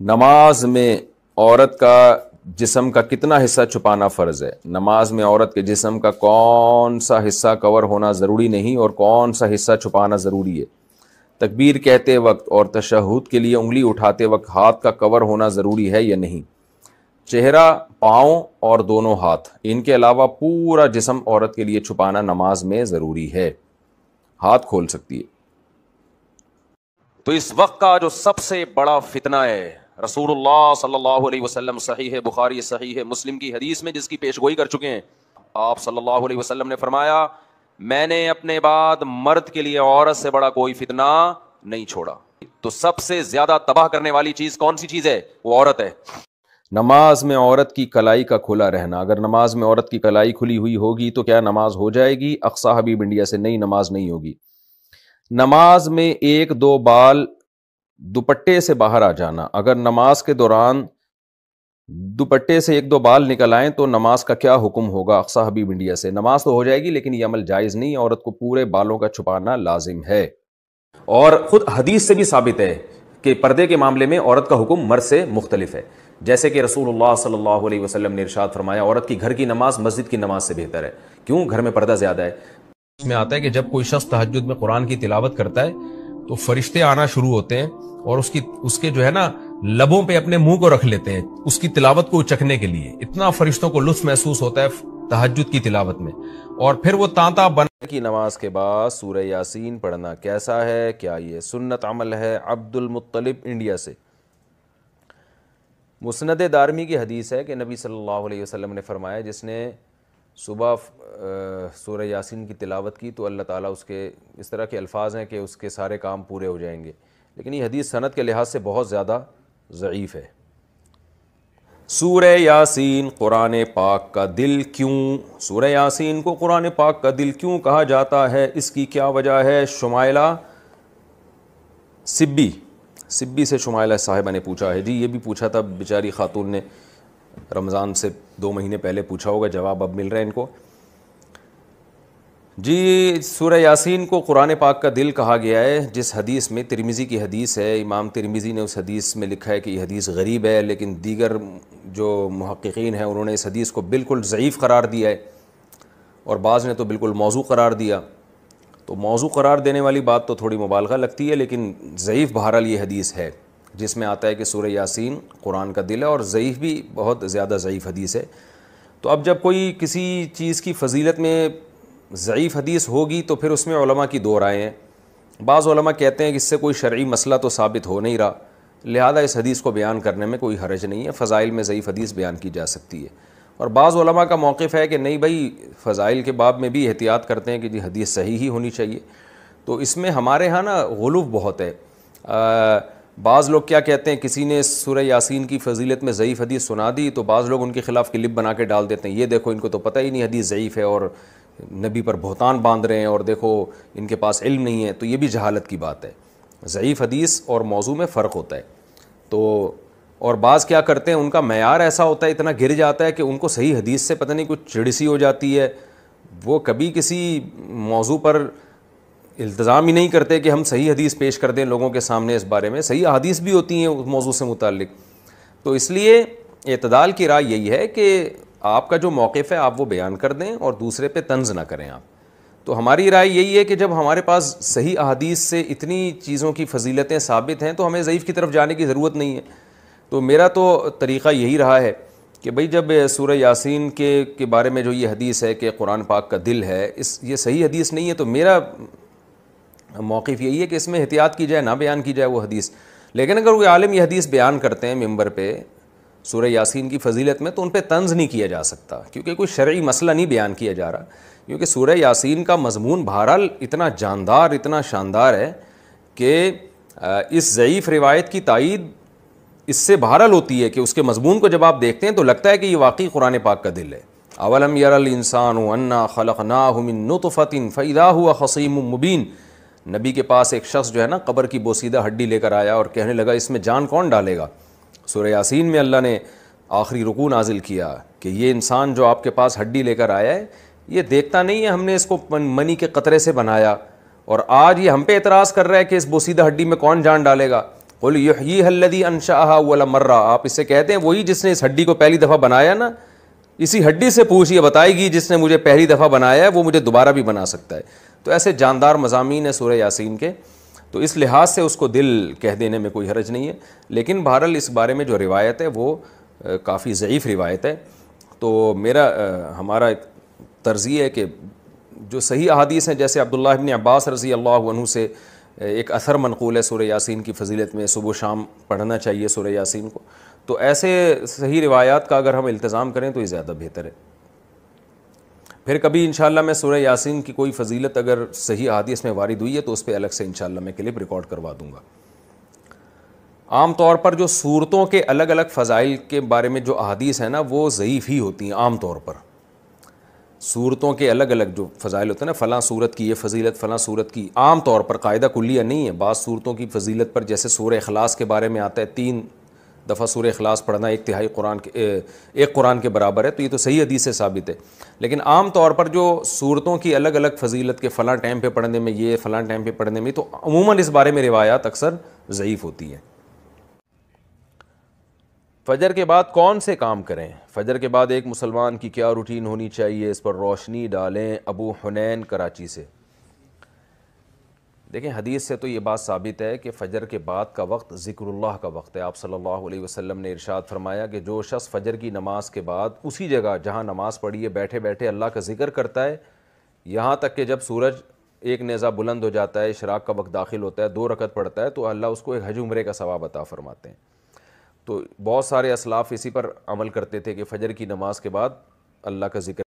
نماز میں عورت کا جسم کا کتنا حصہ چھپانا فرض ہے؟ نماز میں عورت کے جسم کا کون سا حصہ کور ہونا ضروری نہیں اور کون سا حصہ چھپانا ضروری ہے؟ تکبیر کہتے وقت اور تشہد کے لیے انگلی اٹھاتے وقت ہاتھ کا کور ہونا ضروری ہے یا نہیں؟ چہرہ، پاؤں اور دونوں ہاتھ، ان کے علاوہ پورا جسم عورت کے لیے چھپانا نماز میں ضروری ہے۔ ہاتھ کھول سکتی ہے۔ تو اس وقت کا جو سب سے بڑا فتنہ ہے، رسول اللہ صلی اللہ علیہ وسلم صحیح بخاری صحیح مسلم کی حدیث میں جس کی پیش گوئی کر چکے ہیں، آپ صلی اللہ علیہ وسلم نے فرمایا میں نے اپنے بعد مرد کے لیے عورت سے بڑا کوئی فتنہ نہیں چھوڑا۔ تو سب سے زیادہ تباہ کرنے والی چیز کون سی چیز ہے؟ وہ عورت ہے۔ نماز میں عورت کی کلائی کا کھلا رہنا، اگر نماز میں عورت کی کلائی کھلی ہوئی ہوگی تو کیا نماز ہو جائے گی؟ اقصی حبیب انڈیا سے، نہیں، نماز نہیں ہوگی۔ نماز میں ایک دو بال دوپٹے سے باہر آ جانا، اگر نماز کے دوران دوپٹے سے ایک دو بال نکل آئیں تو نماز کا کیا حکم ہوگا؟ اقصی حبیب انڈیا سے، نماز تو ہو جائے گی لیکن یہ عمل جائز نہیں، عورت کو پورے بالوں کا چھپانا لازم ہے۔ اور خود حدیث سے بھی ثابت ہے کہ پردے کے معاملے میں عورت کا حکم مرد سے مختلف ہے، جیسے کہ رسول اللہ صلی اللہ علیہ وسلم نے ارشاد فرمایا عورت کی گھر کی نماز مسجد کی نماز سے بہتر ہے۔ کیوں؟ گھر میں پردہ زیادہ ہے۔ اس میں آتا ہے کہ جب کوئی شخص تہجد میں قرآن کی تلاوت کرتا ہے تو فرشتے آنا شروع ہوتے ہیں اور اس کے جو ہے نا لبوں پہ اپنے منہ کو رکھ لیتے ہیں اس کی تلاوت کو چکھنے کے لیے، اتنا فرشتوں کو لطف محسوس ہوتا ہے تہجد کی تلاوت میں، اور پھر وہ تانتا بن کی نماز کے بعد سورہ یاسین پڑھنا کیسا ہے؟ کیا یہ سنت عمل ہے؟ عبد المطلب انڈیا سے، مسند دارمی کی حدیث ہے کہ نبی صلی اللہ علیہ وسلم نے فرمایا جس نے صبح سورہ یاسین کی تلاوت کی تو اللہ تعالیٰ اس کے اس طرح کے الفاظ ہیں کہ اس کے سارے کام پورے ہو جائیں گے، لیکن یہ حدیث سند کے لحاظ سے بہت زیادہ ضعیف ہے۔ سورہ یاسین قرآن پاک کا دل کیوں؟ سورہ یاسین کو قرآن پاک کا دل کیوں کہا جاتا ہے؟ اس کی کیا وجہ ہے؟ شمائلہ سبی سے شمائلہ صاحبہ نے پوچھا ہے۔ جی یہ بھی پوچھا تھا بیچاری خاتون نے، رمضان سے 2 مہینے پہلے پوچھا ہوگا، جواب اب مل رہا ہے ان کو۔ جی سورہ یاسین کو قرآن پاک کا دل کہا گیا ہے جس حدیث میں، ترمذی کی حدیث ہے، امام ترمذی نے اس حدیث میں لکھا ہے کہ یہ حدیث غریب ہے، لیکن دیگر جو محققین ہیں انہوں نے اس حدیث کو بالکل ضعیف قرار دیا ہے اور بعض نے تو بالکل موضوع قرار دیا۔ تو موضوع قرار دینے والی بات تو تھوڑی مبالغہ لگتی ہے، لیکن ضعیف بہرحال یہ حدیث ہے جس میں آتا ہے کہ سورہ یاسین قرآن کا دل ہے، اور ضعیف بھی بہت زیادہ ضعیف حدیث ہے۔ تو اب جب کوئی کسی چیز کی فضیلت میں ضعیف حدیث ہوگی تو پھر اس میں علماء کی 2 رائے ہیں۔ بعض علماء کہتے ہیں کہ اس سے کوئی شرعی مسئلہ تو ثابت ہو نہیں رہا، لہذا اس حدیث کو بیان کرنے میں کوئی حرج نہیں ہے، فضائل میں ضعیف حدیث بیان کی جا سکتی ہے۔ اور بعض علماء کا موقف ہے کہ نہیں بھائی، فضائل کے باب میں بھی احتیاط کرتے ہیں کہ جی حدیث صحیح ہی ہونی چاہیے۔ تو اس میں ہمارے ہاں نا غلو بہت ہے۔ بعض لوگ کیا کہتے ہیں، کسی نے سورہ یاسین کی فضیلت میں ضعیف حدیث سنا دی تو بعض لوگ ان کے خلاف کلپ بنا کے ڈال دیتے ہیں، یہ دیکھو ان کو تو پتہ ہی نہیں حدیث ضعیف ہے اور نبی پر بہتان باندھ رہے ہیں، اور دیکھو ان کے پاس علم نہیں ہے۔ تو یہ بھی جہالت کی بات ہے، ضعیف حدیث اور موضوع میں فرق ہوتا ہے۔ تو اور بعض کیا کرتے ہیں، ان کا معیار ایسا ہوتا ہے، اتنا گر جاتا ہے کہ ان کو صحیح حدیث سے پتہ نہیں کچھ چڑ سی ہو جاتی ہے، وہ کبھی کسی موضوع پر التزام ہی نہیں کرتے کہ ہم صحیح حدیث پیش کر دیں لوگوں کے سامنے۔ اس بارے میں صحیح احادیث بھی ہوتی ہیں اس موضوع سے متعلق۔ تو اس لیے اعتدال کی رائے یہی ہے کہ آپ کا جو موقف ہے آپ وہ بیان کر دیں اور دوسرے پہ طنز نہ کریں آپ۔ تو ہماری رائے یہی ہے کہ جب ہمارے پاس صحیح احادیث سے اتنی چیزوں کی فضیلتیں ثابت ہیں تو ہمیں ضعیف کی طرف جانے کی ضرورت نہیں ہے۔ تو میرا تو طریقہ یہی رہا ہے کہ بھئی جب سورہ یاسین کے بارے میں جو یہ حدیث ہے کہ قرآن پاک کا دل ہے، یہ صحیح حدیث نہیں ہے، تو میرا موقف یہی ہے کہ اس میں احتیاط کی جائے، نہ بیان کی جائے وہ حدیث۔ لیکن اگر کوئی عالم یہ حدیث بیان کرتے ہیں ممبر پہ سورہ یاسین کی فضیلت میں تو ان پہ طنز نہیں کیا جا سکتا، کیونکہ کوئی شرعی مسئلہ نہیں بیان کیا جا رہا، کیونکہ سورہ یاسین کا مضمون بہرحال اتنا جاندار، اتنا شاندار ہے کہ اس ضعیف روایت کی تائید اس سے بہرحال ہوتی ہے کہ اس کے مضمون کو جب آپ دیکھتے ہیں تو لگتا ہے کہ یہ واقعی قرآن پاک کا دل ہے۔ اولم یر الانسان انا خلقناہ من نطفۃ فاذا هو خصیم مبین۔ نبی کے پاس ایک شخص جو ہے نا قبر کی بوسیدہ ہڈی لے کر آیا اور کہنے لگا اس میں جان کون ڈالے گا؟ سورہ یاسین میں اللہ نے آخری رکوع نازل کیا کہ یہ انسان جو آپ کے پاس ہڈی لے کر آیا ہے یہ دیکھتا نہیں ہے، ہم نے اس کو منی کے قطرے سے بنایا، اور آج یہ ہم پہ اعتراض کر رہا ہے کہ اس بوسیدہ ہڈی میں کون جان ڈالے گا۔ قل یحییھا الذی انشأھا اول مرہ، آپ اس سے کہتے ہیں وہی جس نے اس ہڈی کو پہلی دفعہ بنایا نا، اسی ہڈی سے پوچھیے، بتائے گی جس نے مجھے پہلی دفعہ بنایا ہے وہ مجھے دوبارہ بھی بنا سکتا ہے۔ تو ایسے جاندار مضامین ہیں سورہ یاسین کے، تو اس لحاظ سے اس کو دل کہہ دینے میں کوئی حرج نہیں ہے، لیکن بہرحال اس بارے میں جو روایت ہے وہ کافی ضعیف روایت ہے۔ تو ہمارا ایک طرز یہ ہے کہ جو صحیح احادیث ہیں، جیسے عبداللہ ابن عباس رضی اللہ عنہ سے ایک اثر منقول ہے سورہ یاسین کی فضیلت میں، صبح و شام پڑھنا چاہیے سورہ یاسین کو، تو ایسے صحیح روایات کا اگر ہم التزام کریں تو یہ زیادہ بہتر ہے۔ پھر کبھی انشاءاللہ میں سورہ یاسین کی کوئی فضیلت اگر صحیح احادیث میں وارد ہوئی ہے تو اس پہ الگ سے انشاءاللہ میں کلپ ریکارڈ کروا دوں گا۔ عام طور پر جو صورتوں کے الگ الگ فضائل کے بارے میں جو احادیث ہیں نا وہ ضعیف ہی ہوتی ہیں عام طور پر۔ صورتوں کے الگ الگ جو فضائل ہوتے ہیں نا، فلاں صورت کی یہ فضیلت، فلاں صورت کی، عام طور پر قاعدہ کلیہ نہیں ہے۔ بعض صورتوں کی فضیلت پر جیسے سورہ اخلاص کے بارے میں آتا ہے 3 دفعہ سورہ اخلاص پڑھنا ایک قرآن کے برابر ہے، تو یہ تو صحیح حدیث سے ثابت ہے۔ لیکن عام طور پر جو صورتوں کی الگ الگ فضیلت کے فلاں ٹائم پہ پڑھنے میں یہ، فلاں ٹائم پہ پڑھنے میں، تو عموماً اس بارے میں روایات اکثر ضعیف ہوتی ہیں۔ فجر کے بعد کون سے کام کریں؟ فجر کے بعد ایک مسلمان کی کیا روٹین ہونی چاہیے، اس پر روشنی ڈالیں۔ ابو حنین کراچی سے۔ دیکھیں حدیث سے تو یہ بات ثابت ہے کہ فجر کے بعد کا وقت ذکر اللہ کا وقت ہے۔ آپ صلی اللہ علیہ وسلم نے ارشاد فرمایا کہ جو شخص فجر کی نماز کے بعد اسی جگہ جہاں نماز پڑھی ہے بیٹھے بیٹھے اللہ کا ذکر کرتا ہے، یہاں تک کہ جب سورج ایک نیزہ بلند ہو جاتا ہے، اشراق کا وقت داخل ہوتا ہے، 2 رکعت پڑھتا ہے، تو اللہ اس کو ایک حج عمرے کا ثواب عطا فرماتے ہیں۔ تو بہت سارے اسلاف اسی پر عمل کرتے تھے کہ فجر کی نماز کے بعد اللہ کا ذکر